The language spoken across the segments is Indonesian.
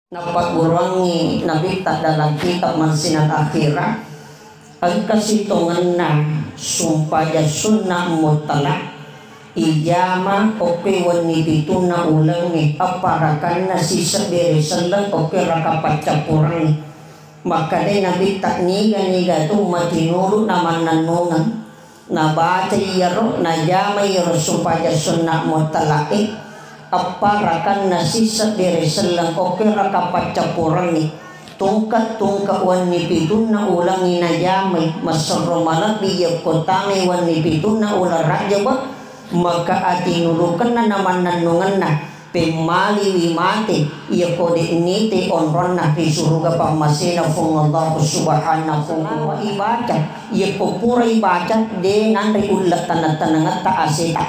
napagburangi nabita dalam kitab mansinat akhirah ang kasitongan na sumpaya sunnah mutlak ijama oke wani dito na ulang aparakan na sisa beresalang oke rakapat capurang maka din nabita niga to matinuro naman nanungan nabata iyaro na jama iyaro sumpaya sunnah mutlak aparakan na sisa beresalang oke rakapat capurang tungkat wani pitun na ulang inajamay masarro malak diya kotangay wani pitun na ulang raja ba maka atinulukan na naman nanungan na pemali wimate iya kode inite onron na pisuruga pamasina fung Allah subhanahu wa ibaca iya pupura ibaca de nanri ulat tanat-tanangat taasita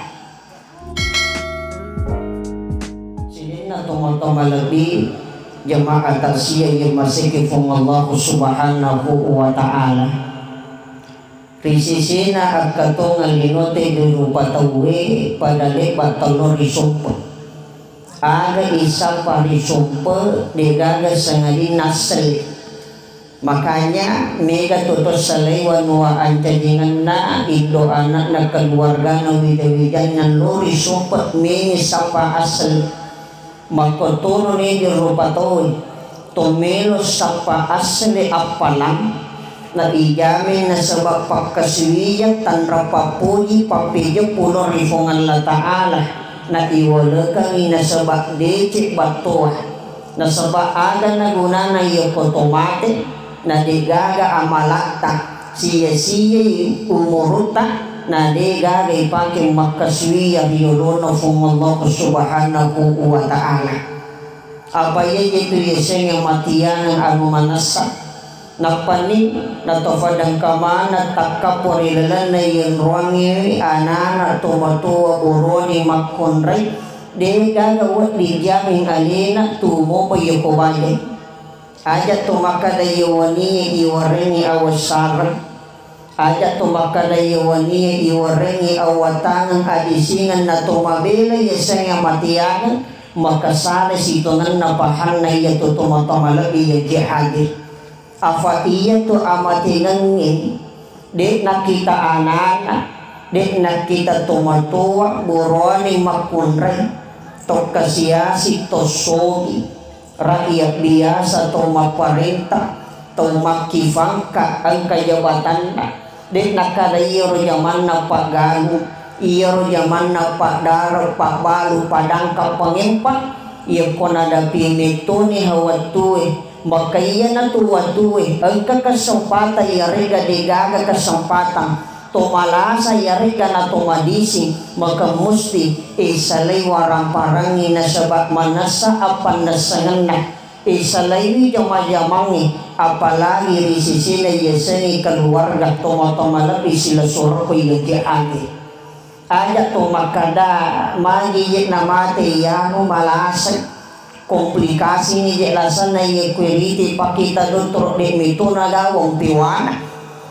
sinin na tumal-tumal lebih jamaah taksiyah yang masih kifung Allah subhanahu wa ta'ala risisina agkatong alinote dirupa tawe pada lebat telur risumpa aga isa pa risumpa digaga sangali nasel makanya mega tutos salewan wa anjadingan na ido anak na keluarga na widawidan na lori sumpa mini sapa asal makotono ni dirupa tawe tomelo sapa asli apalang na ijamin na sabab pagkaswiyat tanra papuji papidyo puno rifungan la ta'ala na iwalakang inasabak decik batuah na sabak aga na guna na iyo kotomate na digaga amalakta siya umuruta na digaga ipaking makaswiyat yuluno fung Allah subhanahu wa ta'ala apa itu yeseng yang matian ang manasa napani natofadang kamana takaporilalan na yung ruangi anana tumatua uroni makonray de gagawat di jaming alina tumo pa yukubay aja tumakada yuwani iwarengi awasara aja tumakada yuwani iwarengi awatangan adisingan na tumabela yasang yang matiangan makasala sitongan napahan na iya tutumatamalabi yung jihadir apa iya tu amatinangin dek nak kita anak dek nak kita tumatua buroni makunre tok kasiasi tosogi rakyat biasa to maparenta to makifangka ang kajabatan dek nak kada iyo zaman na pagalu iyo zaman na padaro pabalu padangka pangimpa iyo konada pinituni hawatue maka iya na tuwa-tuwi ang kakasempatan yariga digaga kesempatan tumalasa yariga na tumadisi maka musti isalay warang parangi na sabak manasa apan nasangan na isalay jamajamangi apalagi risisina yasani keluarga tumatamalapi sila surko yung kiagi aja tumakada magigit na mati yano malasay komplikasi ni jelasan na iya kwiriti pakita doon de mito na gawang piwana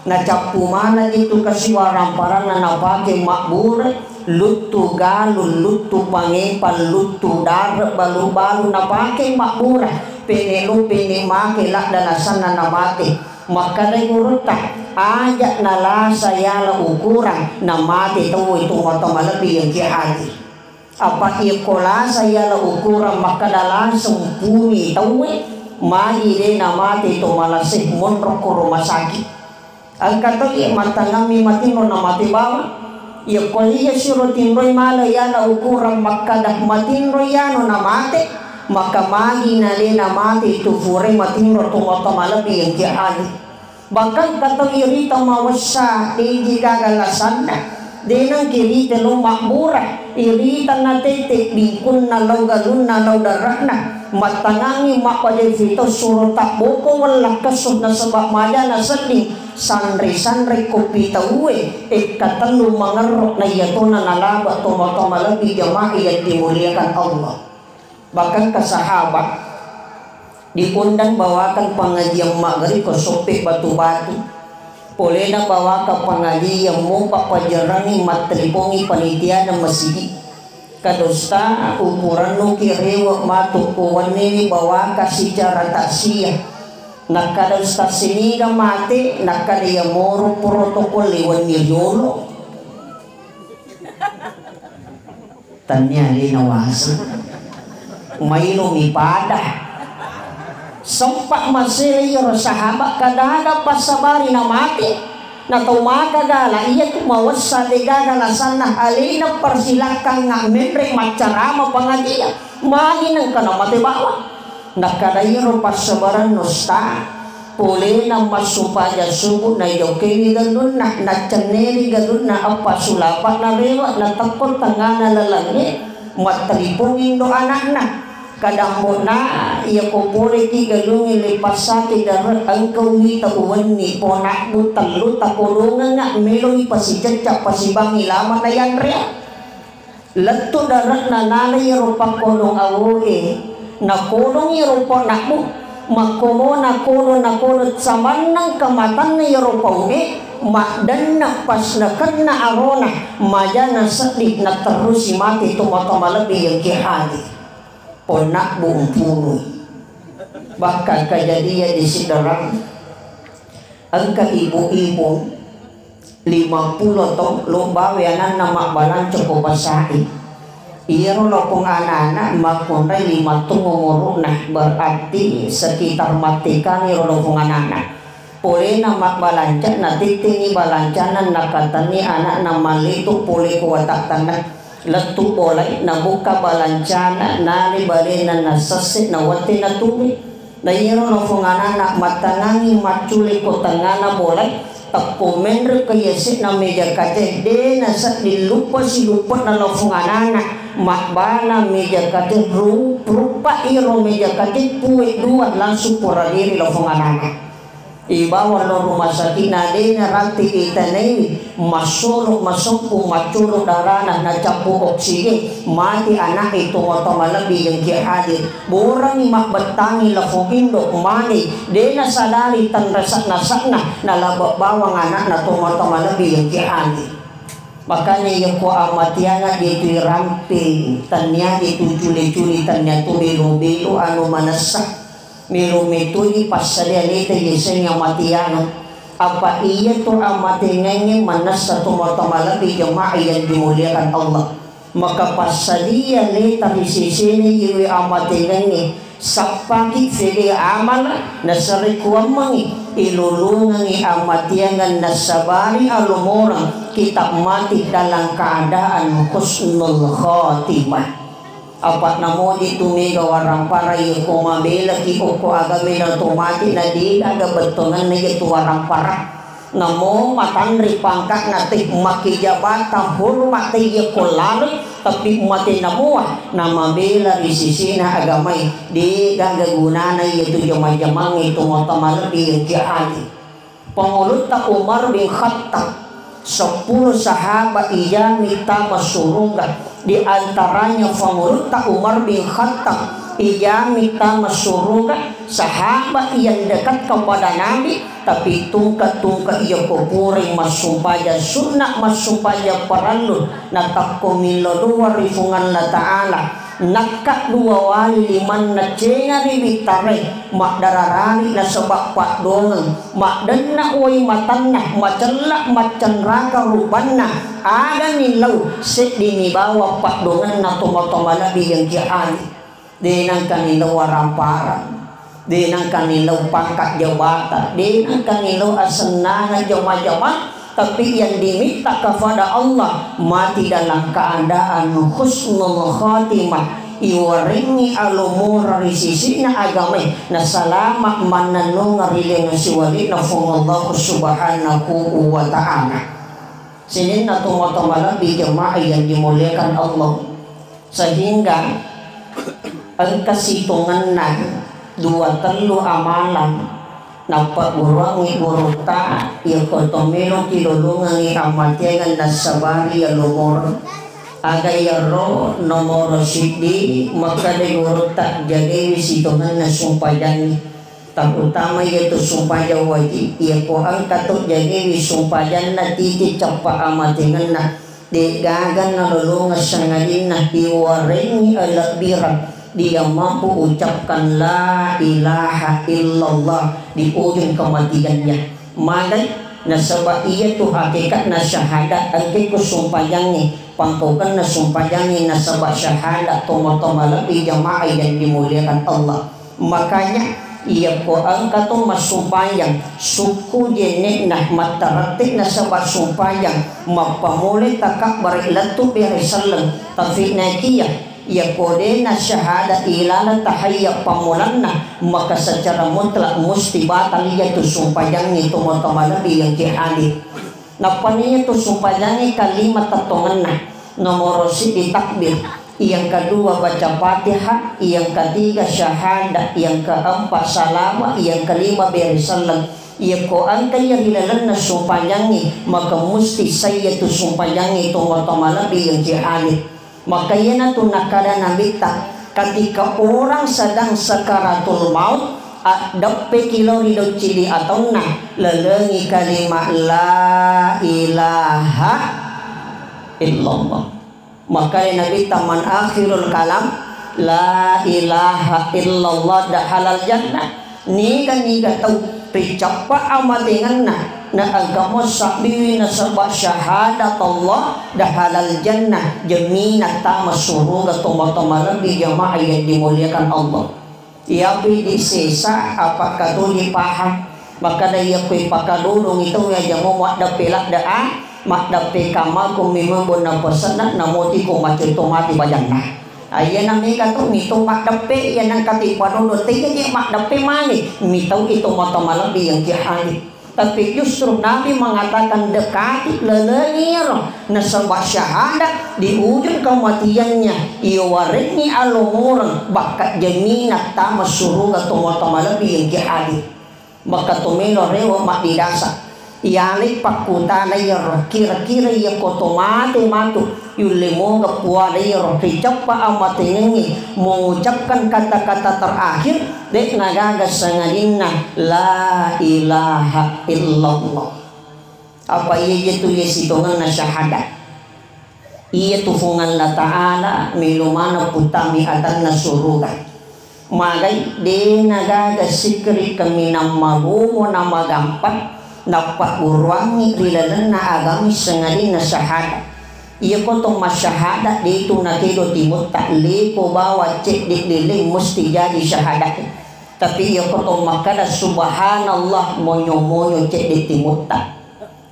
na capumana itu kasiwarang parang na napake makbura lutu galun lutu pangepan lutu dar balu-balu napake makbura penelu penemake lak danasan na namate maka na ngurutak ajak nalasa yala ukuran namate tuwa itu matamalabi yang kihati apa ikola saya la ukuran maka langsung puni tahu mai de namate to malasih monrok ko rumah sakit ang kata matangami matino na mati bawa ya kuliah suruh tinroy mala ya la ukuran maka dah matinro ya no namate maka magi na le namate to fure matinro to mata malabi yang kiali bahkan kata irita mawasa di gagalasan denang kiri telung makmurah iritan na tetek bingkun na law galun na law darakna matangangi makwadil fito suro takboko walang kasod na sabak maya na sading sanri kopi tauwe katalo mangarok na yato na nalaba tumatamalabi jama'i at dimuliakan Allah bahkan kasahabat diundang bawakan pengajian maghrib ke sopik batu-batu boleh na bawa ke pengajian mo papajarani matripongi panitia ng masjid kadosta ukuran nu kirewa matukuan nini bawa kasih cara taksiyah nakadosta siniga mati nakadaya moro protokol liwan milyolo tanya linawasa may lumipada sempak masih sahabat kadang pasabari na mati na tumakagala iya tumawas sa digagalasan na halina persilakan nga menre macarama pangadia mahinang ka na matibawa nakadayro pasabaran nosta puli na masumpaya subo na yokini galun na natsaneri galun na apasulapat na rewa na takot tanga na lalangi matalipungin do anak na kadang mo na iya ko puli ki galung ilipasati darat ang kawita uwan ni ponak mo talo takulungan nga meloy pasijatsa pasibang ilama na yan rin lato darat na nanay rupa kulong awoe na kulong irupa na mo makumo na kulot sa manang kamatan na irupa uni makdan na pas na kan na arona maya na sakit na terus si mati tumatamalabi yung kihali ponak buong puno bahkan kejadian di sidarang ang kaibo-ibo 50 tong lumbawianan na makbalan cukup basai iro lo kung anana makunay 5 tungumuro na berarti sekitar matikan iro lo kung anana puli na makbalanca na titingi balancanan nakatani anak na malito puli kuwatak tanan letu boleh nabuka balancana nari balena nasasi nawati natuli na yero no fungana nak matangangi maculi ko tangana boleh tapo menre kayesi na meja kaje de nasa dilupa si lupa na lo fungana na makbana meja kaje rupa iro meja kaje puwe dua langsung pura diri lo fungana na ibawa lo rumah sakit nadenya ranti itanai masuk macuro darana na campur oksigen mati anak itu otomalabi yang kia hadir borang mak betangi lafong indo mani dena sadari tan rasak nasakna na labak bawang anak na otomalabi yang kia hadir makanya yang ko amatiana itu ramping tanya itu culi-culi tanya tu belo-belo anu manasak milumituli pasalialita yesenya matiyano apa iya to amatingenge manas sa tumatamalabi jamaah yang dimuliakan Allah maka pasalia leta risisini iwi amatingenge sapakit sige amal nasari kuamangi ilulungangi amatiangan nasabari alumurang kita mati dalam keadaan husnul khatimah apa namo di tumiga warang para iyo kumabela ki oko agami na tumati na di aga betongan na itu warang para namo matanri pangkat natik makijabata hormat iyo kolalo tapi mati namo nama bela risisina agamay di gagaguna na iyo jamang itu motamal di kiali Pangulut Umar bin Khattab 10 sahabat iya minta masurungan di antaranya Pangulut Umar bin Khattab iya minta masurungan sahabat yang dekat kepada Nabi tapi tungkat-tungkat ia kupuring masumpaya sunnah masumpaya paralun natakumilo dua rifungan la ta'ala nakak dua wali liman na cengari bitare mak dararani na sebab pak dongen mak dennak wai matanna macelak macan raka rubanna aga nilau set dini bawa pak dongen na tomo-tomo nabi yang kiani dinang kanilau waramparan dinang kanilau pangkat jabatan dinang kanilau asenana jama-jama tapi yang diminta kepada Allah mati dalam keadaan husnul khatimah iwaringi alumur risisina agama na salamat mananong ngarilin na siwali na Allah subhanahu wa ta'ala sinin na tumatamala di jamaah yang dimuliakan Allah sehingga ang kasitungan na 2-3 amalan nampak buruangi buruta ya kotomelo kilolungan amatiangan nasabari ya lumor aga ya ro nomor sidi maka de buruta jadi situngan na sumpayan tak utama yaitu sumpaya wajib ya ko ang katok jadi sumpayan na titi campa amatiangan na di gagan nalulungan sangalin na iwarengi alakbiran dia mampu ucapkan la ilaha illallah di ujung kematiannya. Malay nasaba iya tu hakikat na syahadat agay ko sumpayangi pangkukan na sumpayangi nasaba syahadat toma-toma lebih jamaah yang dimuliakan Allah. Makanya ia ko ang katong masumpayang suku jenek nah mataratik na sabah sumpayang mapamuli takak barilatu berisalam tafi naikiyah ia kode na syahada ilala tahayya pamulan na maka secara mutlak musti batal ia tu sumpayang itu motomalabi yang kihali napaniya tu sumpayangi kalimat tatongan na nomor si di takbir. Yang kedua baca Fatihah, yang ketiga syahadat, yang keempat salawat, yang kelima berisalam. Ia ko ang kaya hilalan na sumpayangi maka musti saya tu sumpayangi tu motomalabi yang kihali. Maka yan na ito nakada nabita ketika orang sedang sakaratul maut at dapat kilori do cili atau na lalengi kalimat la ilaha illallah. Maka yan nabita man akhirul kalam la ilaha illallah dah halal jannah. Niga tau picapa amatingan na agama sabiwi na sabah syahadat Allah dah halal jannah jaminat tama surga toma-toma lebih jamaah yang dimuliakan Allah. Ia di sisa apakah tu dipaham maka dah ia kui pakadulung itu ya jamu mak dapilak daa mak dapi kamal kumimang bona pesanat namoti ko macito mati bajangna. Ayan ang mika to mito mak dapi yan ang katipan ulo tiga niya mak dapi mani mito ito matamalabi yang kihali. Tapi justru Nabi mengatakan dekati lelengir na sabah syahadat di ujung kematiannya iwarini alumurang bakat jaminat tama surga tumata lebih yang kihali. Maka tumelo rewa mak didasa ialik pakuta na yaro kira-kira iya kotomate matu yulimo gapuwa na yaro kicapa amatingi mengucapkan kata-kata terakhir dek nagagas sangadina la ilaha illallah. Apa iya itu yesitongan na syahadat iya tufungan la ta'ala milumana putami adan na surugan magay de nagagas sikri kami na magumo na magampat dapat urwangi rilalan na agami sangali na syahadat. Ia kotong masyahadat di itu nakido timut takli ko bawa cek di liling mesti jadi syahadat. Tapi ia kotong makada subhanallah monyo cek di timut tak.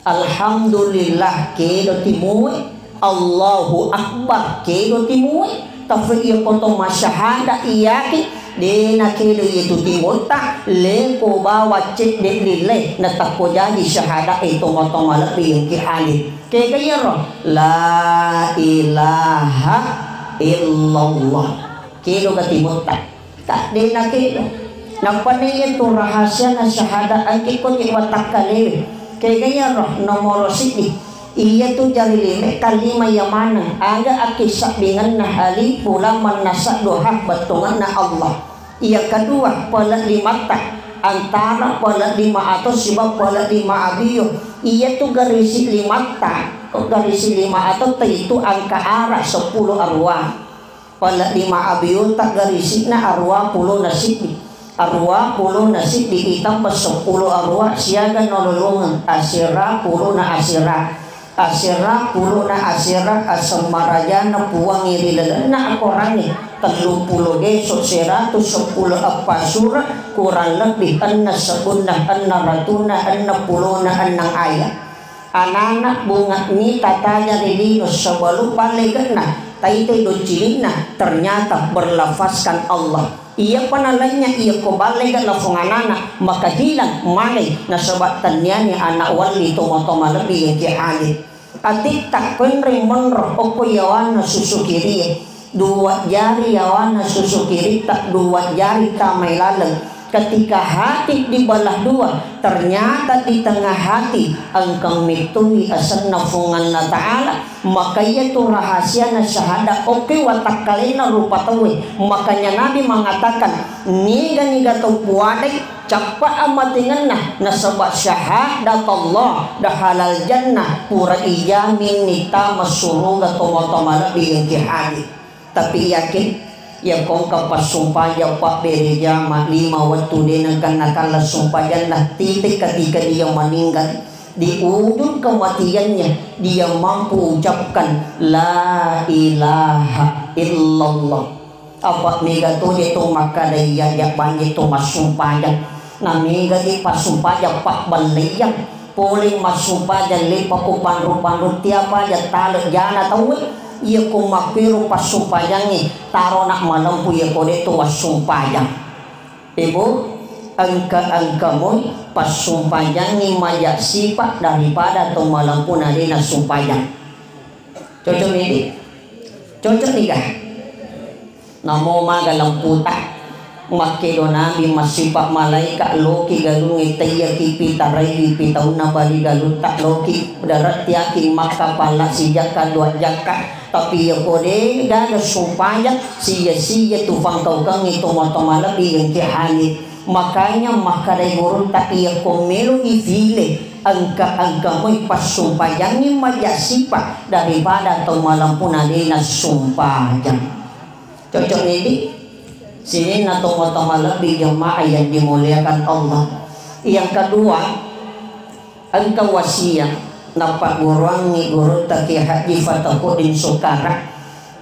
Alhamdulillah kedo timui Allahu akbar kedo timui. Tapi ia kotong masyahadat iyaki de nakido itu timota le ko bawa cek de lile na takpo jadi syahadat itu motong lebih yang kihali kaya kaya roh la ilaha illallah kido ka timota tak de nakido napaniya to rahasia na syahadat ang kikot iwatak kalili kaya kaya roh nomor sidi iya tu jari lime kalima yamana aga akisak dengan nahali pula menasak doha batungan na Allah. Ia kedua pala lima tak antara pala lima atau sebab pala lima abiyo ia tu garisi lima tak garisi lima atau itu angka arah 10 arwah pala lima abiyo tak garisi na arwah 10 nasib arwah 10 nasib ditambah 10 arwah siaga nololungan asira 10 na asira 10 na asira asamarajana puang irilalan na akorangi 30 gesok 110 apa surah kurang lebih anna sabunna anna ratuna anna puluna annang ayat anak bunga ni tatanya rilino sabalu palegana taite do cilina ternyata berlafazkan Allah ia panalanya ia kobalega lafunganana maka hilang malay na sabatannya anak wali toma-toma lebih yang kialit atik tak penring menroh oko yawana susu kiri 2 jari yawana susu kiri tak 2 jari tamay lalang ketika hati dibelah dua, ternyata di tengah hati engkau mitui asan nafungan na ta'ala, maka itu rahasia na syahada oke watak kalina rupa tawi. Makanya Nabi mengatakan niga tau puadai capa amatingan na sebab syahadat Allah dah halal jannah pura ijamin nita masuruga tomo-tomala biyang kihadi. Tapi yakin ya kong kapas sumpah ya pak beri jama 5 waktu din akan nakala sumpah jannah titik ketika dia meninggal di ujung kematiannya dia mampu ucapkan la ilaha illallah. Apa mega tu dia tu maka dia ya banyak tu masumpah ya na mega di pasumpah ya pak baliang poling masumpah dan lipa ku panru tiapa ya talak jana tahu ia ko mapiru pasumpayangi taro nak malampu ia ko deto wasumpayang. Ibu angka mo pasumpayangi mayak sifat daripada to malampu narina sumpayang. Cocok ini, cocok ni kah? Namo magalang puta makido nabi masipak malaikat loki galung itaya kipi tarai pitau na bali galut tak loki darat tiaki maka pala sijak kadua jaka tapi ya kode daga sumpaya sia tufang kau kang itu motoma lebih yang kihani. Makanya makadai guru tak iya komelo ifile angka mo pasumpayangi majasipa daripada to malampu nadina sumpayang. Cocok ini sini na toma-toma lebih jemaah yang dimuliakan Allah. Yang kedua engkau wasiat nampak gurangi guru taki haji Fatahudin Sukara,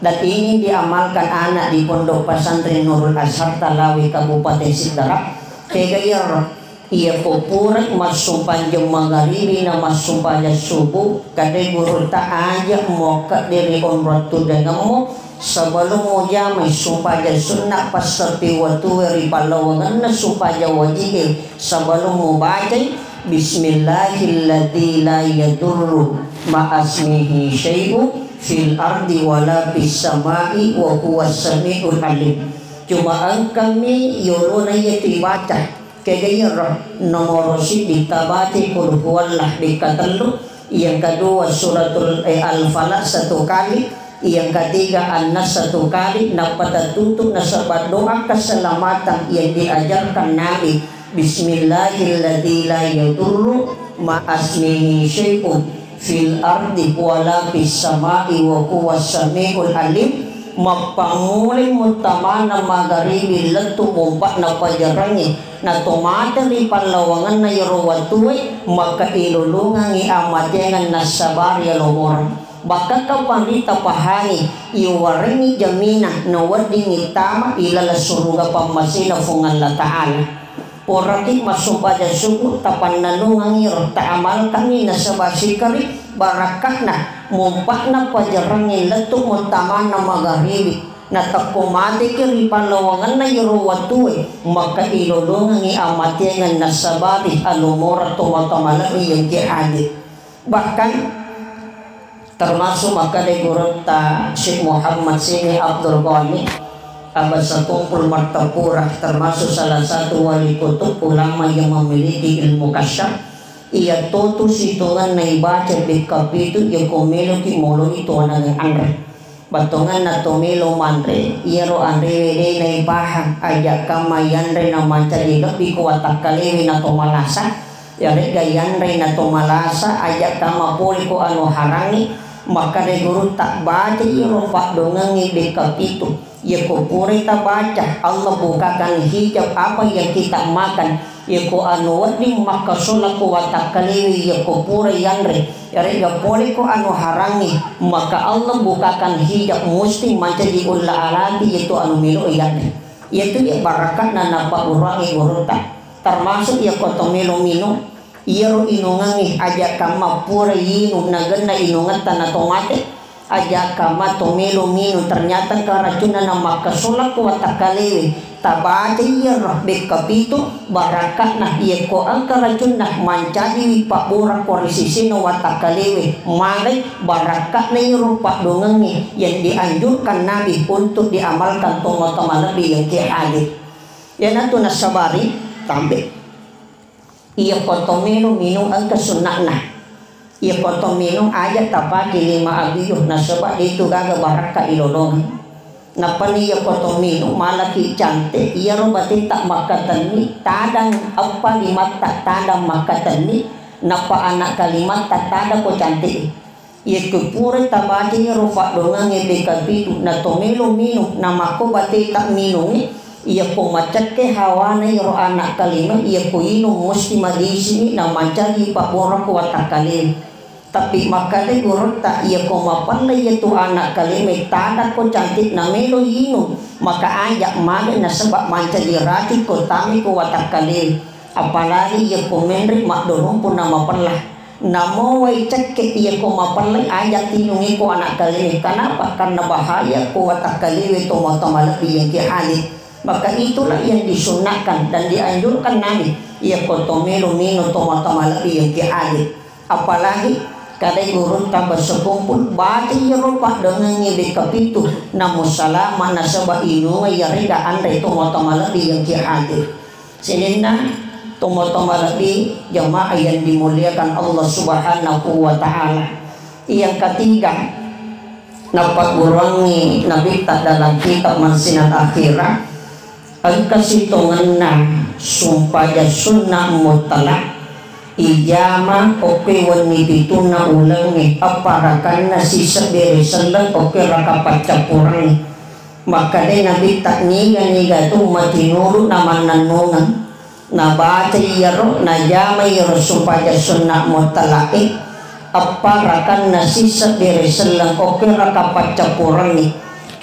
dan ini diamalkan anak di Pondok Pesantren Nurul Azhar Talawi Kabupaten Sidrap. Kegayar ia popurat masumpah jam magharibi na masumpah subuh kadai guru tak aja mokat dari onratu dengamu sebelum moja may sumpah sunnah pasarti watu ri palawangan na sumpah wajib sebelum mo bacay bismillahilladzi la yadurru ma'asmihi syai'u fil ardi wala fis samai wa huwas samiul alim. Cuma kami yolo na yati baca kaya nomor si ditabati kul huwallah dikatalu. Yang kedua suratul al-falaq 1 kali, yang ketiga An-Nas 1 kali. Dapat tutup nasabat doa keselamatan yang diajarkan Nabi bismillahilladzi la yadurru ma'asmihi syai'un fil ardi wala fis samai wa huwas samiul alim. Mapanguling mutamana magharibi letu bompak na pajarangi na tumata di palawangan na yarawatuwi maka ilulungangi amatengan na sabari alomor. Baka kapanita pahani iwaringi jamina na wading itama ilala suruga pamasina fungan la ta'ala. Porati masumpah suku tapan nalungangi ta'amal kami na sabasikari barakah na mumpak na pajarangin letu mutama na magharibi na takumati kiri palawangan na yarawatuwi maka ilulungangi amatengan na sabari alumora tumatamalawi yung kihadit. Bahkan termasuk maka di gurunta Syekh Muhammad Sini Abdul Ghani abad Satungkul Martapura, termasuk salah satu wali kutub ulama yang memiliki ilmu kasyaf. Ia tutu situngan na ibaca bikap itu yang komelo ki molo itu anang andre batongan na tomelo mandre iero andre wede na ibahang ajak kamayanre na mancaliga bikuwatak kalewi na tomalasa yare gayanre na tomalasa ajak kamapuli ko ano harangi maka de guru tak baca iero pak dongangi bikap itu ya kupuri tak baca Allah bukakan hijab apa yang kita makan ya ko anu wading maka sulaku watak kaliwi ya ko pura yanre yare ya poli ko anu harangi maka Allah bukakan hijab musti menjadi ulla alati itu anu milu yanre yaitu ya barakat na nampak urangi uruta termasuk ya ko tomilo minu iro inungangi aja kama pura yinu nagana inungan tanah tomate aja kama tomilo minu ternyata keracunan na maka sulaku watak kaliwi tabate iya rahbe kapitu barakat nah iya ko ang karacun nah mancadi pak borak korisisino watak kalewe malay barakat na yung pak dongangi yang dianjurkan Nabi untuk diamalkan tunggu-tunggu lebih yang kialit. Yan ato nasabari tambe. Iya koto minum ang kasunna na. Iya koto minum ayat tapaki 5 agiyuh nasaba dito gaga baraka ilolong. Napaniya koto minum malaki cantik iya ro batin tak makatani tadang apa limat tak tadang makatani napa anak kalimat tak tada ko cantik. Iya kupure tabati ro fa dongang ebekapitu na tomelo minum nama ko bati tak minum iya ko macet ke hawana ro anak kalimat iya ko inum musti madisini na mancari pak borak watak kalim. Tapi makanya guru tak iya ko mapanlay itu anak kalimay tada ko cantik na melo inum maka ajak maga na sebab manca dirati ko tami ko watak kalim apalagi iya ko menri makdonong pun nama panlah namo way cek iya ko mapanlay ajak tinungi ko anak kalimay kenapa karena bahaya ko watak kalimay to motomalaki yang kialit maka itulah yang disunahkan dan dianjurkan nabi iya ko to melo mino to motomalaki yang kialit apalagi kadai gurun tambah sekumpul bati yerupa dengan nyebek kapitu namun salama nasaba inu yarida andre tomoto malabi yang hadir sinina tomoto malabi jamaah yang dimuliakan Allah Subhanahu wa taala. Yang ketiga dapat gurangi nabi tak dalam kitab mansinat akhirah ang kasitungan na sumpaya sunnah mutlak ijama oke wani bituna ulangi aparakan nasi seberi selang oke raka pacapurang maka de nabi tak niga tu mati nuru nama nanungan na baca yaro na jama yaro supaya sunnah mutalaki aparakan nasi seberi selang oke raka pacapurang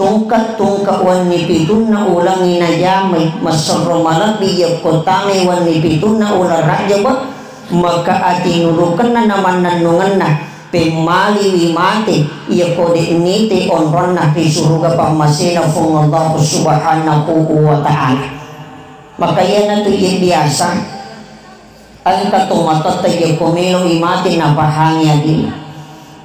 tungkat wani bituna ulangi na jama masarro malabi yakotame wani bituna ular raja ba maka ati nurukan na naman nanungan na pemali wimate iya kode ini te onron na pisuruga pamasina fung Allah Subhanahu wa ta'ala. Maka yan na ito yung biasa ang katumatot tayo ko melo imate na bahangya din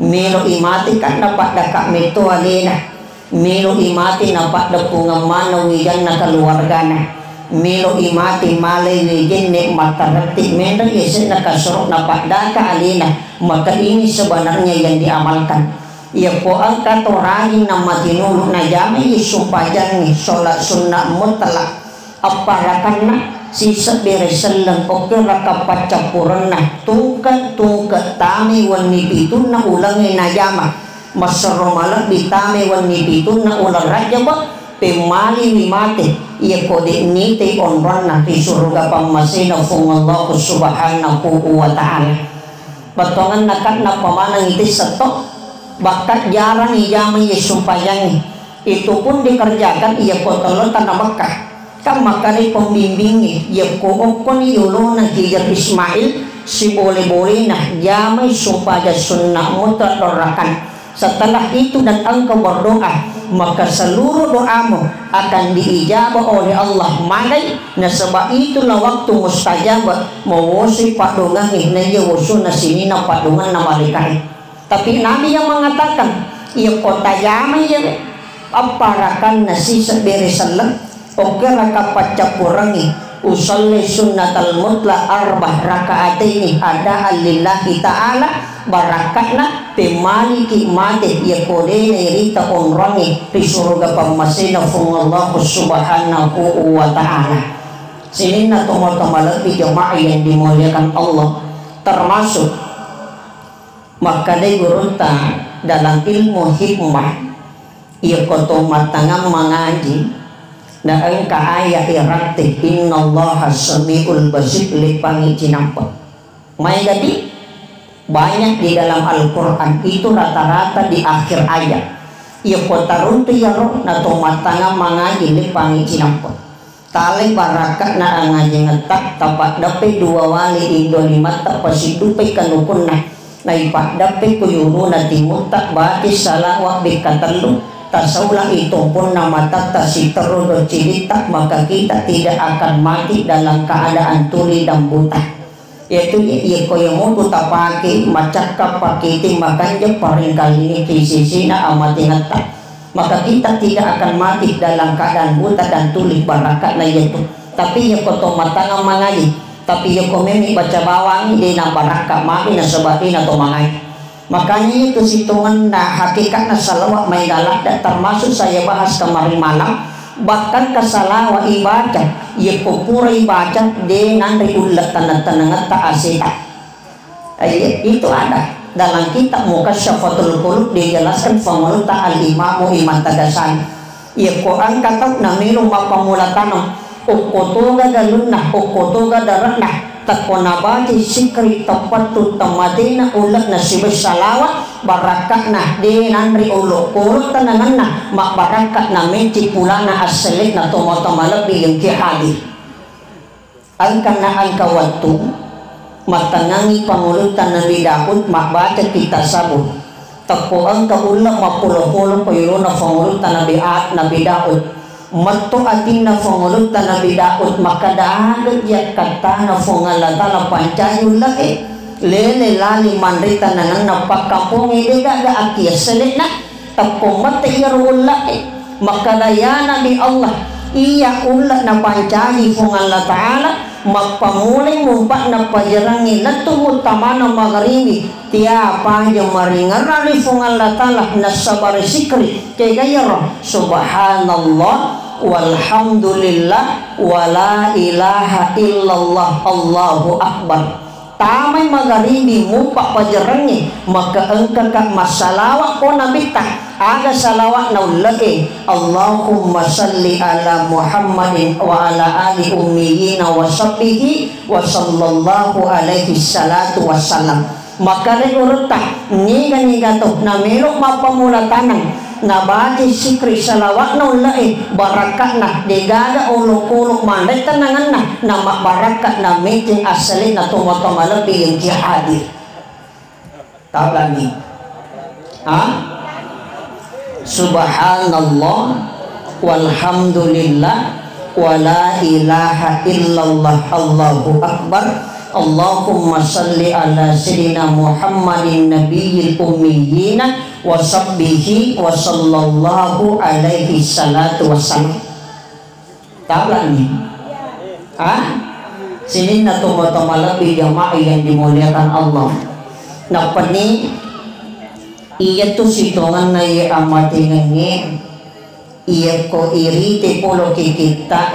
melo imate kan dapat daka mito alina melo imate na dapat pungamanaw iyan na kaluwarga na milo imati malay wigin nek matarati mendang yesen nakasurok na padaka alina maka ini sebenarnya yang diamalkan ya po ang katorangin na matinulog na yamay sumpayan ni sholat sunnah mutlak aparakan na sisa beresalang okera kapacapuran na tungkat tami wani pitun na ulang na yama masaromalak bitami wani pitun na ulang raja ba pemali wimate ia kode nite onran na surga pamasina fung Allah Subhanahu wa ta'ala. Batongan nakat na pamanang iti sato bakat jarang iyamay sumpayan itu pun dikerjakan ia kotolon tanah Makkah kan makari pembimbingi ia kookon yulo na hijar Ismail si boleh-boleh nah jamay sumpaya sunnah mutarakan. Setelah itu dan engkau berdoa maka seluruh doamu akan diijabah oleh Allah malai na sebab itulah waktu mustajab mewusi padungan na yawusun na sini na padungan na malaikat. Tapi Nabi yang mengatakan ia kota yamay aparakan na sisa beresalang oke raka pacapurangi usalli sunnatal mutlaq arbah rakaataini ada lillahi ta'ala barakatna pemaliki mate ya kode rita onrangi di surga pamasina fung Allah Subhanahu wa ta'ala. Sinina tomo-tomalapi jamaah yang dimuliakan Allah termasuk maka day gurunta dalam ilmu hikmah ia koto matangang mengaji na ang kaaya irati innallaha sami'ul basir lipangi cinampa may jadi banyak di dalam Al-Quran itu rata-rata di akhir ayat ia kotaruntu yaro na tumatanga mengaji lipangi cinampa tali barakat na ang ngaji ngetak tapak dape dua wali indo lima tapasidupe kanupun na ipak dape kuyuru na timutak bati salawak bikatalu tasaulah itu pun nama tata si terudo cerita maka kita tidak akan mati dalam keadaan tuli dan buta yaitu ia koyo mutu tapake macakap pakiti makanya paling kali ini kisisi na amati ngata maka kita tidak akan mati dalam keadaan buta dan tuli barakat na yaitu tapi ya koto matanga mangali, tapi ya komemi baca bawang di na baraka mami na sabatin atau mangai. Makanya itu situngan na hakikat na salawat may galak dan termasuk saya bahas kemarin malam, bahkan kasalawa ibadah ya kupura ibadah dengan riulat tanah-tanah tak asita. Itu ada dalam kitab Mukasyafatul Qulub dijelaskan famulta al-imamu iman tagasan. Ya Quran kata namilu mapamulatan ukotoga galunna ukotoga daratna takonabati sikri tapatu tamadina ulat nasibus salawat barakatna denanri uluk kurut tananganna mak barakatna menci pulana aslik na tomotomalabi yang kihadi angkana angka waktu matangangi pangulutan Nabi Daud mak baca kita sabun tako angka ulat mapulo-pulo payuruna pangulutan Nabi Daud matto atina fongoluta Nabi Daud maka dahagat ya kata na fongalata na pancayul lagi lele lali mandrita na napakampung ini gaga akia selit na tapong matayarul lagi maka dayana di Allah iya ulat na pancayi fongalata ta'ala magpamuling mumpa na pajarangi na tumutama na magharibi tiapa yung maringarali fungal latala na sabar sikri kaya gayaro subhanallah walhamdulillah wala ilaha illallah Allahu akbar tamay magharibi mumpa pajarangi maka engkau masalawat ko nabita aga salawat na ulai Allahumma salli ala Muhammadin wa ala ali ummiyina wa sahbihi wa sallallahu alaihi salatu wassalam maka regurta niga to na melok mapamulatanan na bati sikri salawat na ulai barakat na degaga uluk-uluk mandai tanangan na mak barakat na meeting asli na tumotomalabi yang hadir tahu lagi subhanallah walhamdulillah wala ilaha illallah Allahu akbar Allahumma salli ala sayyidina Muhammadin nabiyil ummiyina wa sahbihi wa sallallahu alaihi salatu wassalam tahu nih sini na tumotomalabi jamaah yang dimuliakan Allah napa nih iya tu situngan na iya amati ngenge iya ko irite polo kita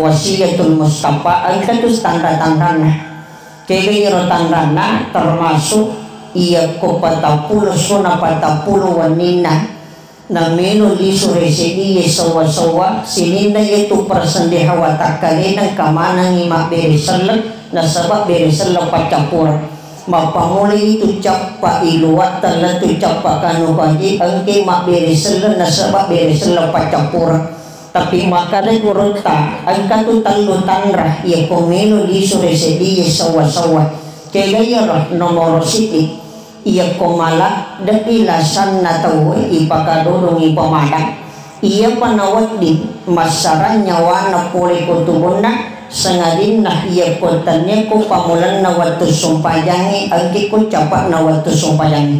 wasiyatul Mustafa ang katus tanda-tandana kaya yung tandana termasuk iya ko patapulo suna patapulo wanina na meno liso residi sawa-sawa sinina itu persendihawa takali ng kamanang ima berisalag na sabab berisalag pacapura mapamuli itu capa iluat tanah tu capa kanu pagi angke mak beresel na sabab beresel pacapura tapi makare kurunta angka tu talu tanrah ya komeno di sore sedi sawa-sawa kaya nomor siti iya komala dan ilasan na tawo ipakadorong ipamadang iya panawat di masaran nyawa na puri kutubuna sengadin nah iya kontannya ko pamulan na waktu sumpayangi angki ko capak na waktu sumpayangi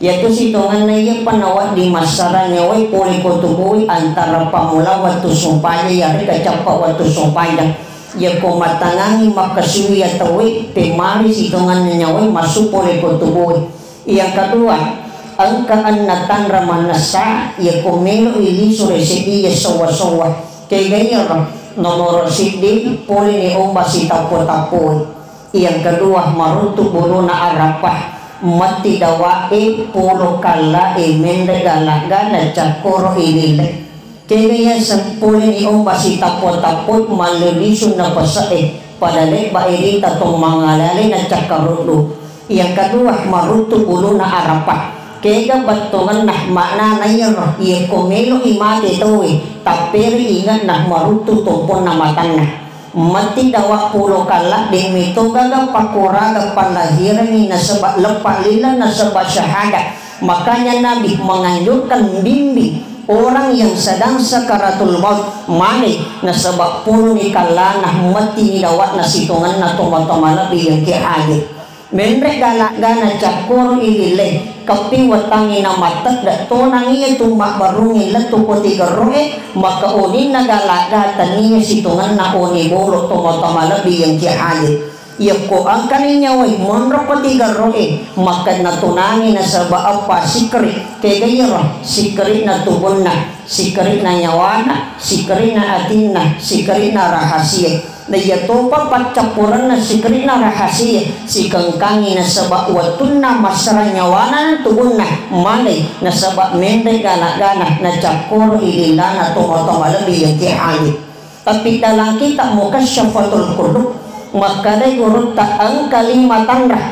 yaitu situngan na iya panawat di masaran nyawai puri kutubuhi antara pamula waktu sumpanya yari kacapak waktu sumpayang ya ko matangangi makasui atawi temari situngan na nyawai masuk puri kutubuhi yang kedua angkaan na tanra manasa ya ko melo ili sore sedi ya sawa-sawa kaya gaya nomor sidi poli ni umba si tapo-tapo yang kedua marutu bulu na arapah mati dawae pulo kala mende galaga na cakoro ilile kaya poli ni umba si tapo-tapo malilisun na pasae padalik bairita tong mangalali na cakarudo yang kedua marutu bulu na arapah kaya batungan nah makna na yun iya komelo imati tawi tapiri ingat nah marutu tumpon na matan na mati dawa pulo kala di mito gaga pakuraga palahiran ni nasabak lepalilan nasabak syahada makanya Nabi menganjurkan bimbing orang yang sedang sakaratul maut mani nasabak pulo ni kala nah mati ni dawa nasitungan na tumatama Nabi yang kihadir Mendrek gana cakur ilile kapi watangi na matak da tonang iya tumak barungin la tuko tiga roe maka onin na galaga taniya situngan na oni bolo tomotoma labi yang kialit iya ko ang kaninya way monro ko tiga roe maka natunangi na saba apa sikri kegayro sikri na tubon na sikri na nyawana sikri na atin na sikri na rahasia na yato pa patcapuran na sikri na rahasia si kangkangi na saba watun na masara nyawana na tubon na malay na saba mende gana-gana na cakur ilila na tumotoma labi yang kialit tapi dalam kita muka syafatul qulub maka day gurut ta ang kalimatan ra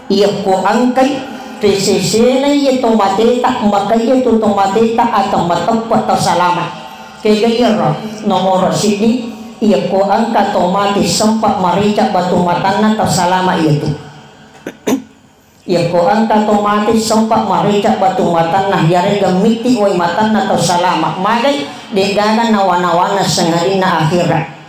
iya ko angkay presesena iya tomateta maka iya tomateta atau matapot ta salamat kaya gayro nomor sini iya ko ang katomatis sempat marica batu matana ta salama iya tu iya ko ang katomatis sempat marica batu matana yare gamiti way matana ta salama magay degagan nawana-wana sangari na akhirat.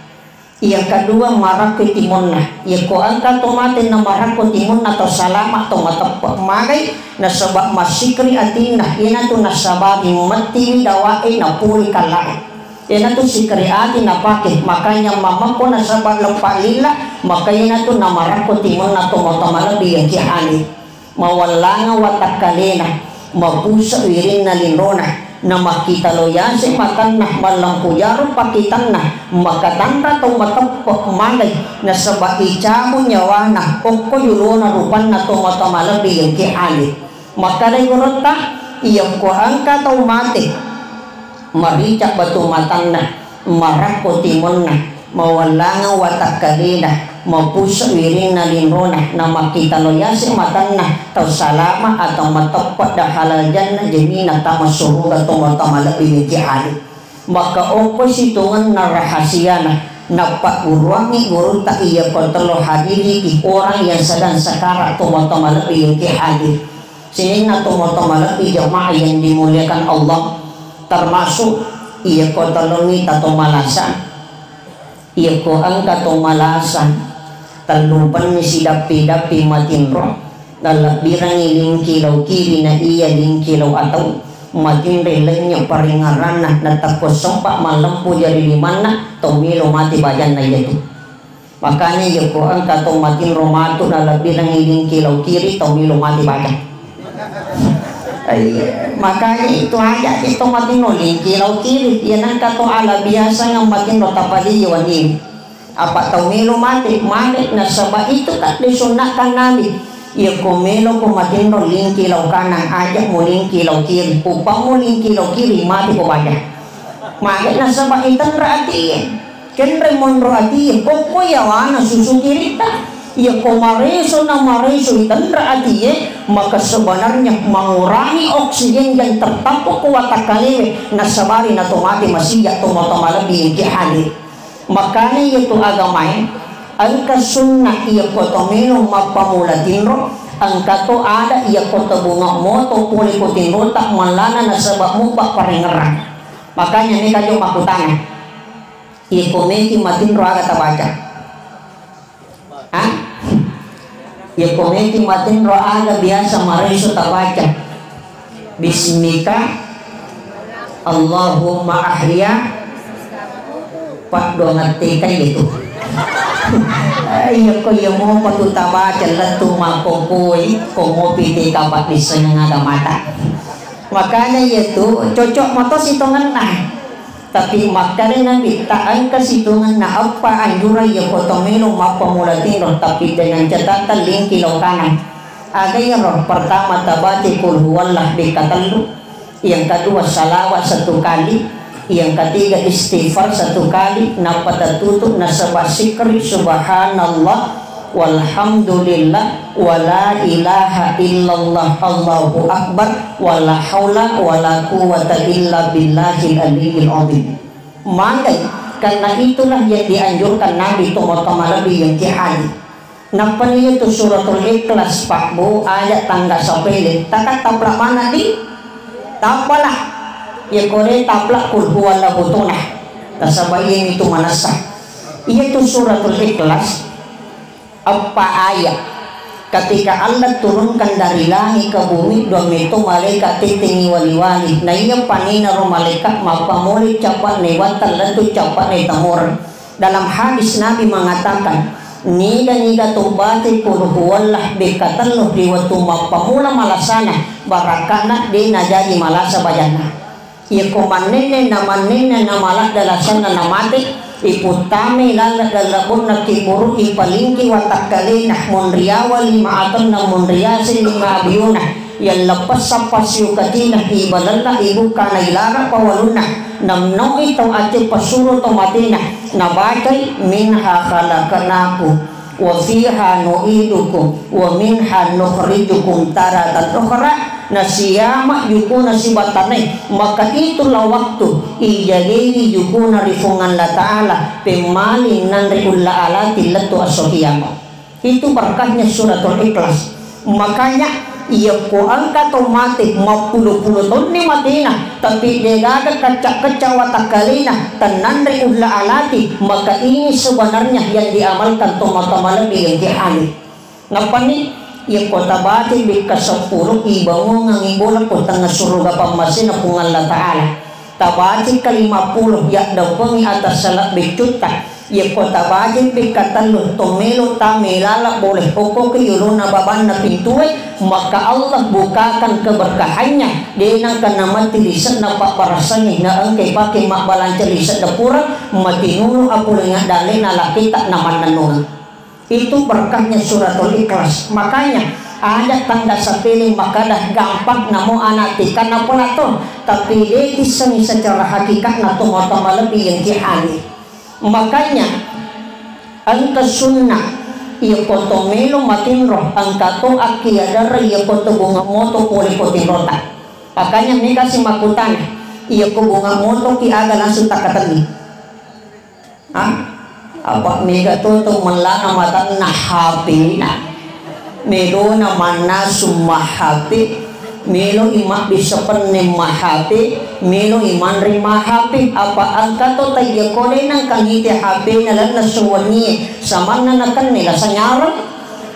Yang kedua marak ke timon na ya ko ang katomatin na marak ko timon na to salama to matapot magay na sabak masikri atin na ina to nasabagi mati dawain na puli kalai ina to sikri atin na pakit makanya mama ko na sabak lempalila makanya to na marak ko timon na to matamalabi yang kihani mawalanga watak kalena mabusa wirin na linrona na makita loyan si makan na malang puyaro pakitan na makatanda to matapok malay na sa baicamu nyawa na oko yulo na rupan na to matamalabi yung kiali makalay gurota iyang ko ang katomate maricak batu matan na marako timon na mawalanga watak kalina mapuso wiring na linrona na makita loyan si matan na tau salama atau matapot da halal janna jemina tama suruga tumatamalabi ni jihadi maka opo situngan na rahasia na napakuruangi guru tak iya kontrol hadiri ki orang yang sedang sakara tumatamalabi ni jihadi sini na tumatamalabi jamaah yang dimuliakan Allah termasuk iya kontrol ni tato malasan iya ko ang katumalasan talupan ni si dapi-dapi matin roh dalam birang iling kilau kiri na iya ling kilau atau matin relenya paringaran na tapos sompak malampu jadi di mana tomilo mati bajan na itu makanya iya ko ang katumatin romato dalam birang iling kilau kiri tomilo mati bajan makanya itu aja itu matin noling kilau kiri yan ang kato ala biasa ng matin no tapali yawanin apa tau melo mati na sabah itu tak disunahkan nabi ya kumelo kumatin no ling kilau kanan aja muling kilau kiri upang muling kilau kiri mati ko baja mati na sabah itan raati kenre mon raati koko yawana susu kirita ya komareso na mareso itan raati maka sebenarnya mengurangi oksigen yang tertampuk watak kaliwe na sabari na tumati masih tumatamalabi yang hadir makanya itu agamanya ang kasunnah iya kotomelo mapamulatinro ang kato ada iya koto bunga moto puli kutinro tak malana na sabab mupak paringeran makanya ini kayo makutana iya komenti matinro aga tabaca iya komenti matinro aga biasa mareso tabaca bismika Allahumma ahya pak do ngerti kan gitu iya ko yung mo patutaba jalan tumako koy komopi di kapat bisa nga mata makanya itu cocok motos hitungan nah tapi makanya nabi taan kasitungan na apa anjura ya kotomelo mapamulatin tapi dengan catatan ling kilau kanan ada yang roh pertama tabati kul huwallah dikatalu yang kedua salawat satu kali yang ketiga istighfar satu kali na patatutup na sabah sikri subhanallah walhamdulillah wala ilaha illallah Allahu akbar wala haula wala quwata illa billahil aliyil azim maka karena itulah yang dianjurkan Nabi tumatamalabi yang jihadi napa niya itu suratul ikhlas pak bu ayat tangga sapele takat taplak mana di tapalah ya kore taplak kul huwallahu tunah nasabayin itu manasa iya itu suratul ikhlas apa ayat ketika Allah turunkan dari langit ke bumi dua itu malaikat titingi wali-wali na iya panina ro malaikat mapamuli capat newatan lentu capat netamur. Dalam hadis Nabi mengatakan niga tubati kulhuwallah bekatalluh diwatu mapamula malasana barakana di najadi malasa bajana iya kumanene na malak dalasana na mati iputami lalat dalabun na kiburu ipalingki watakkalina munriyawa lima aton na munriyasi lima abiyuna yang lepas sapas yukatina ibalala ibu kana ilara pawaluna namno ito ati pasuro tomatina nabatay minha khalaqnaku wa fiha nu'idukum wa minha nukhrijukum taratan ukhra nasiyama yukuna sibatane maka itulah waktu ijagiri yukuna rifungan la ta'ala pemali nanri ulla alati latu asohiyama. Itu berkahnya suratul Ikhlas. Makanya ia ko angkat otomatis mapuluh-puluh tahun ni matina tapi degaga kacak-kacak watakalina tanandri ulla alati maka ini sebenarnya yang diamalkan toma-toma lebih yang dihani ngapa ni ia kota bati bika 10 ibango ngangibola ko tanga suruga pamasin na pungan la ta'ala tabati ka 50 ya daw pengi atas salat bicuta ia kota bati bika 3 tomelo tamelala boleh pokok yulun na baban na pintuai maka Allah bukakan keberkahannya denang kana mati lisan na paparasani na angkay pakai mak balanca lisan na kurang mati nunu aku lenga dali na lakita naman nanungan. Itu berkahnya suratul Ikhlas. Makanya ada tanda sapili makadah gampang namo anati karena pula to tapi dia kisah secara hakikat na tuma lebih yang dihani. Makanya angka sunnah iya koto melo matinro angka to aki adara iya koto bunga moto poli kotin rota. Makanya mereka si makutan iya ko bunga moto ki aga langsung takatani. Apa mega to melana mata nahapi na melo na mana summa hapi melo imak bisa penne mahapi melo iman rima hapi apa angka to tayo kone nang kangiti hapi na lan nasuwani sama na nakan nila sa nyara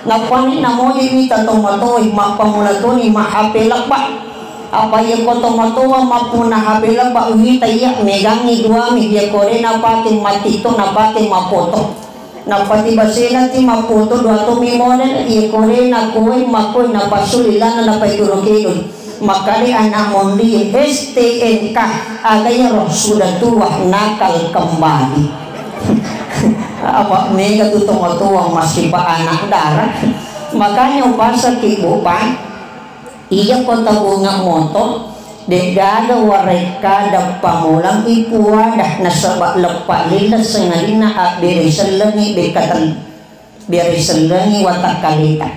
napani namo ini tatomato imak pamulato ni mahapi lakba apa yang koto matoa mapuna habela ba uhi taya megangi dua media kore napati matito napati mapoto napati basela ti mapoto dua to mimonen iya kore na koi makoy napasulila na napaidurokidon makali anak mondi STNK agaya roh sudah tua nakal kembali apa mega tutong tua masih pa anak darah makanya upasa kibupan iya kota bunga moto degaga wareka da pamulang ipuadah nasabak lepak lila sengalina beri selengi bekatan beri selengi watakalita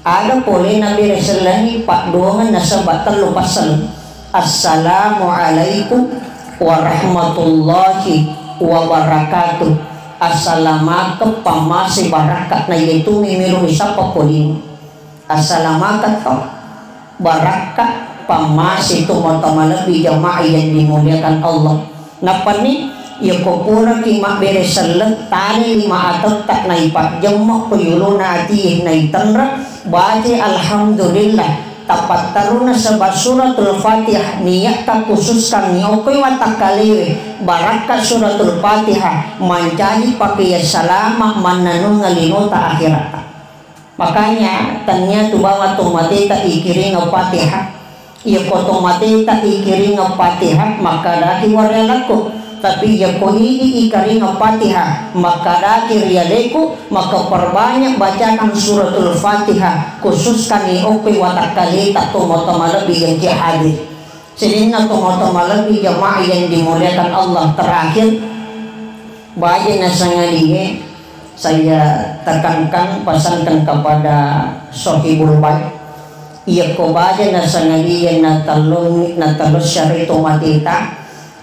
ada pole na beri selengi pak doangan nasabak telu pasal assalamualaikum warahmatullahi wabarakatuh assalamualaikum pamasi barakat na yaitu mimiru isapa polin assalamualaikum barakah pamasi itu mata lebih jamaah yang dimuliakan Allah. Napani ya kopura kima beres selet tani 5 atau tak naik 4 jemok puyuluna ati naik tanra baca alhamdulillah tapat taruna sebab suratul Fatihah niat tak khususkan nyokoy watakaliwe barakah suratul Fatihah manjani pakai salama mananung ngalinota akhirat. Makanya tanya tu bawa tomate tak ikiring Fatihah ia ko tomate tak ikiring Fatihah maka daki warelaku tapi ia ko ini ikiring Fatihah maka daki rialeku maka perbanyak bacakan suratul Fatihah khususkan ni opi watakali tak tomotoma lebih yang hadir sehingga tomotoma lebih jamaah yang dimuliakan Allah. Terakhir baca nasangalie saya tekankan pasankan kepada sohibul bait ia ko baca nasangalie na talus syarito matita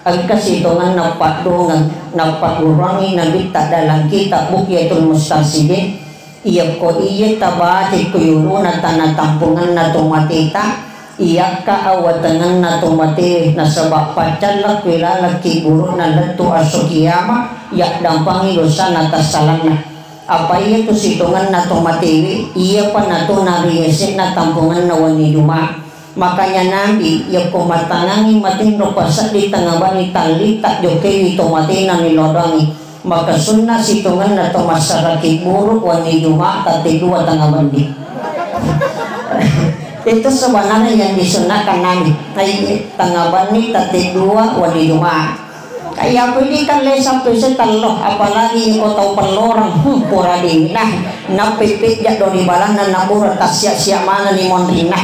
ang kasitongan na patdongan na paturangi na bita dalam kitab Bukyatul Mustasidin iya ko iya tabati kuyuro na tanatampungan na tumatita iya ka awatangan na tumati na sabak pacalak wilalak kiburo na latu asukiyama yak dampangi dosa na tasalangna apa iya tu situngan na tumatiwi iya pa na to nariyesi na tampungan na wani duma. Makanya Nabi ya kumatangangi matin ropasa di tengah bani tali tak jokewi tomati na nilodongi. Maka sunnah situngan na to masyarakat buruk wani duma tati dua tengah bandi. Itu sebenarnya yang disunahkan Nabi. Tengah bani tati dua wani duma. Kaya pwede kan le sampai setaloh apalagi ko tau pelorang pura di nah napipit ya do di balang na nabura tasya mana ni mondrina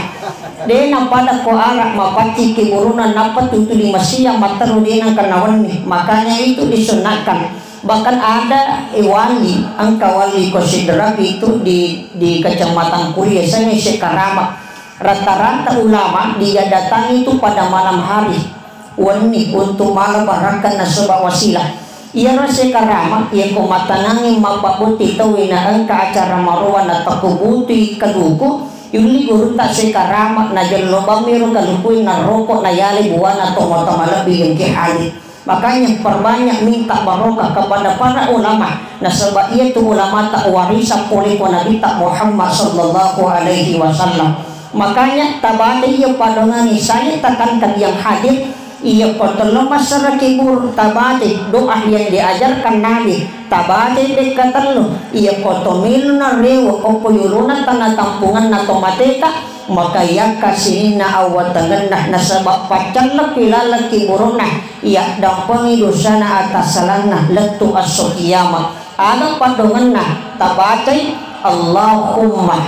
de na pada ko arak mapati kiburunan napat itu di masya mataru di nang kanawan ni. Makanya itu disunahkan. Bahkan ada wali angka wali Kosidrak itu di kecamatan Kuliah saya sekarama rata-rata ulama dia datangi itu pada malam hari wani untuk malabarkan na sebab wasilah. Ia rasa karama ia kumatanangin mapabuti tawina ang acara maruwan at pakubuti kaduko yuli guru ta si karama na jalobang meron kalukuin na rokok na yali buwan at tumatamalabi yung kihali. Makanya perbanyak minta barokah kepada para ulama na sebab ia tu ulama tak warisan oleh Nabi tak Muhammad sallallahu alaihi wasallam. Makanya tabati ia padongan saya tekankan yang hadir ia potong masyarakat buruk tabati doa yang diajarkan Nabi tabati dekatan ia potong miluna rewa opo yuluna tanah tampungan na tomateka maka ia kasih na awat tengenah na sebab pacan laki buruk nah ia dampangi dosa na atas salana letu asok kiamat ada padongan nah tabati Allahumma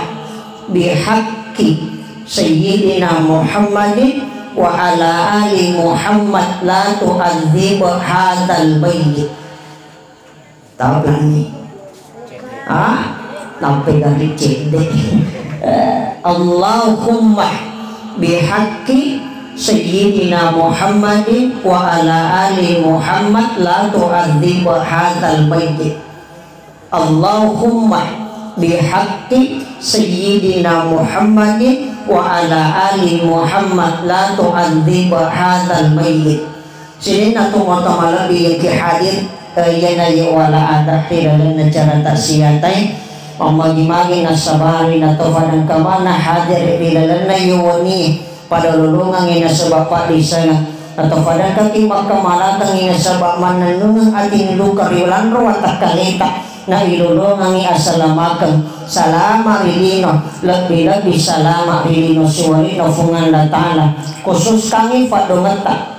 bihaqqi Sayyidina Muhammadin wa ala ali Muhammad la tu'adzib hadzal bayt. Tahu sampai dari cedek. Allahumma bihaqqi Sayyidina Muhammadin wa ala ali Muhammad la tu'adzib hadzal bayt. Allahumma bihaqqi Sayyidina Muhammadin wa ala ali Muhammad la tu'adzib hadzal mayyit. Sini na tumatamalabi yang kihadir yana wala ada hirala na cara taksiyatay mamagi-magi na sabari na tofanan kamana hadir ilalan na yuwani pada lulungang ina sa bapa di sana atau pada kaki makamalakang ina sa mananungang ating luka riulan ruwat kalita na ilulungang asalamakang salama rilino lebih salama rilino suwarino fungan latala khusus kami padongata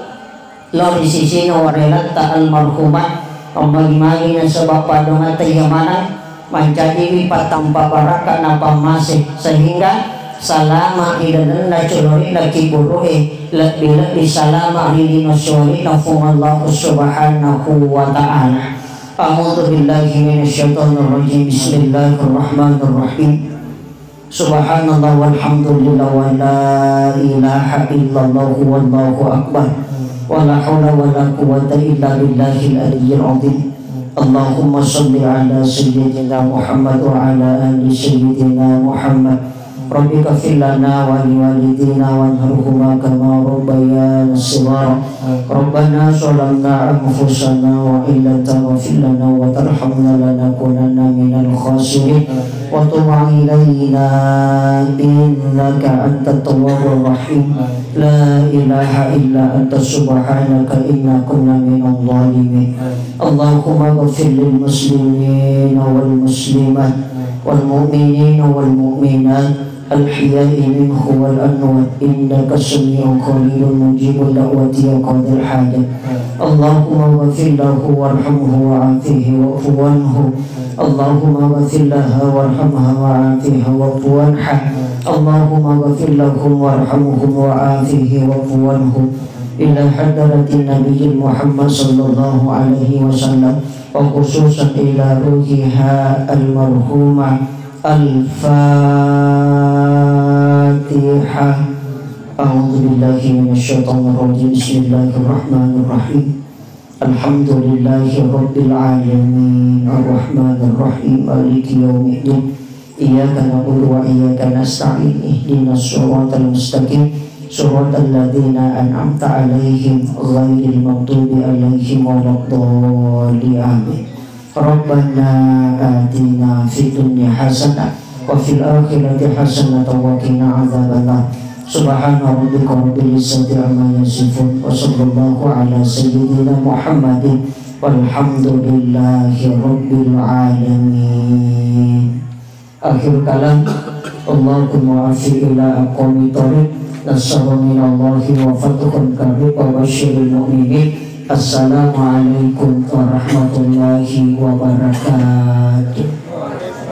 lo di sisi no warelata almarhumah pembagi-magi na sebab padongata yamanan menjadi wipat tanpa baraka napa masih sehingga salama rilino na culori na kiburuhe lebih salama rilino suwarino fungan Allah subhanahu wa ta'ala. A'udzu billahi minasyaitonir rajim. Bismillahirrahmanirrahim. Subhanallah walhamdulillah wa la ilaha illallah wallahu akbar. Wa la haula wa la quwwata illa billahil aliyyil azim. Allahumma shalli ala sayyidina Muhammad wa ala ali sayyidina Muhammad. Rabbi ighfir lana wa liwalidina wanharhuma kama rabbayana shighara. Rabbana zalamna anfusana wa illam taghfir lana wa tarhamna lanakunanna minal khasirin. Wa tub 'alaina innaka antat tawwabur rahim. La ilaha illa anta subhanaka inna kunna minadh dhalimin. Allahumma ighfir lil muslimin wal muslimat wal mu'minin wal mu'minat الحياء منه والأموات إنك سميع قريب مجيب الدعوة يا قاضي الحاجة. اللهم اغفر له وارحمه وعافه واعف عنه. اللهم اغفر لها وارحمها وعافها واعف عنها. اللهم اغفر لهم وارحمهم وعافه واعف عنهم. إلى حضرة النبي محمد صلى الله عليه وسلم وخصوصا إلى روحها المرحومة. Al-Fatiha. A'udzu billahi minasyaitonir rajim. Bismillahirrahmanirrahim. Alhamdulillahi rabbil alamin. Arrahmanir rahim. Maliki yaumiddin. Iyyaka na'budu wa iyyaka nasta'in. Ihdinas shiratal mustaqim. Shiratal ladzina an'amta 'alaihim ghairil maghdubi 'alaihim waladdallin. Amin. Rabbana atina fid dunya hasanah wa fil akhirati hasanah wa qina adzabannar. Subhana rabbika rabbil izzati amma yasifun wa sallallahu ala sayyidina Muhammadin walhamdulillahi rabbil alamin. Akhir kalam, Allahumma afi ila aqwami thoriq, nasarun minallahi wa fathun qarib wa basyiril mu'minin. Assalamualaikum warahmatullahi wabarakatuh.